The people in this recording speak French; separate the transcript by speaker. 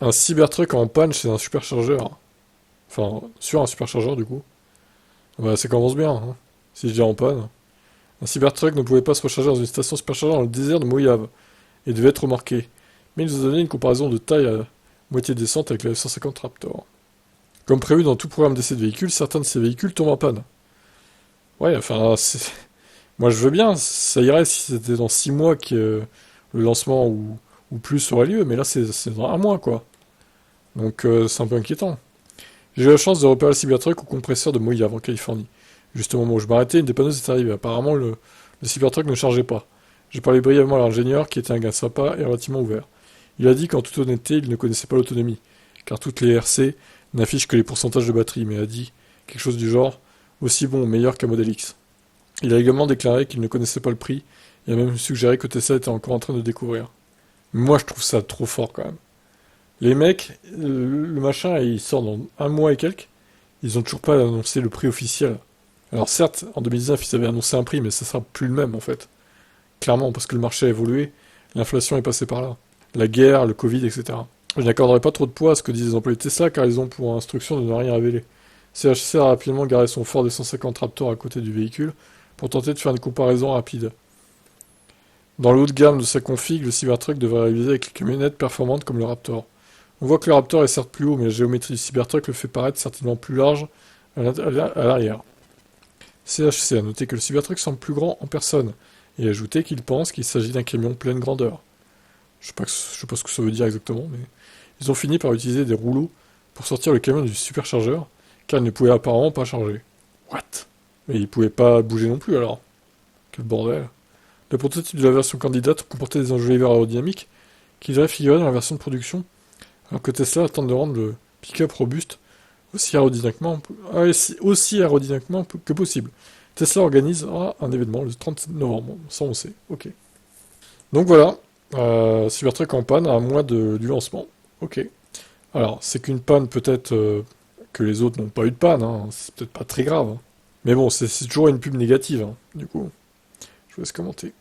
Speaker 1: Un Cybertruck en panne chez un superchargeur. Enfin, sur un superchargeur du coup. Bah, ça commence bien, hein, si je dis en panne. Un Cybertruck ne pouvait pas se recharger dans une station superchargeur dans le désert de Mojave, et devait être remorqué. Mais il nous a donné une comparaison de taille à moitié décente avec le F-150 Raptor. Comme prévu dans tout programme d'essai de véhicules, certains de ces véhicules tombent en panne. Ouais, enfin, moi je veux bien, ça irait si c'était dans 6 mois que le lancement ou plus aurait lieu, mais là c'est dans un mois quoi. Donc c'est un peu inquiétant. J'ai eu la chance de repérer le Cybertruck au compresseur de Mojave en Californie. Juste au moment où je m'arrêtais, une dépanneuse est arrivée. Apparemment, le Cybertruck ne chargeait pas. J'ai parlé brièvement à l'ingénieur, qui était un gars sympa et relativement ouvert. Il a dit qu'en toute honnêteté, il ne connaissait pas l'autonomie, car toutes les RC n'affichent que les pourcentages de batterie, mais a dit quelque chose du genre aussi bon ou meilleur qu'un Model X. Il a également déclaré qu'il ne connaissait pas le prix, et a même suggéré que Tesla était encore en train de découvrir. Moi, je trouve ça trop fort quand même. Les mecs, le machin, il sort dans un mois et quelques. Ils ont toujours pas annoncé le prix officiel. Alors certes, en 2019, ils avaient annoncé un prix, mais ça sera plus le même en fait. Clairement, parce que le marché a évolué, l'inflation est passée par là. La guerre, le Covid, etc. Je n'accorderai pas trop de poids à ce que disent les employés de Tesla, car ils ont pour instruction de ne rien révéler. CHC a rapidement garé son Ford F-150 Raptor à côté du véhicule, pour tenter de faire une comparaison rapide. Dans le haut de gamme de sa config, le Cybertruck devrait rivaliser avec les camionnettes performantes comme le Raptor. On voit que le Raptor est certes plus haut, mais la géométrie du Cybertruck le fait paraître certainement plus large à l'arrière. CHC a noté que le Cybertruck semble plus grand en personne, et a ajouté qu'il pense qu'il s'agit d'un camion pleine grandeur. Je sais pas ce que ça veut dire exactement, mais ils ont fini par utiliser des rouleaux pour sortir le camion du superchargeur, car il ne pouvait apparemment pas charger. What? Mais il pouvait pas bouger non plus alors. Quel bordel. Le prototype de la version candidate comportait des enjoliveurs aérodynamiques qui devraient figurer dans la version de production, alors que Tesla tente de rendre le pick-up robuste aussi aérodynamiquement que possible. Tesla organisera un événement le 30 novembre, ça on sait, ok. Donc voilà, Cybertruck en panne à un mois du lancement, ok. Alors, c'est qu'une panne peut-être que les autres n'ont pas eu de panne, hein, c'est peut-être pas très grave, hein. Mais bon, c'est toujours une pub négative, hein, du coup, je vous laisse commenter.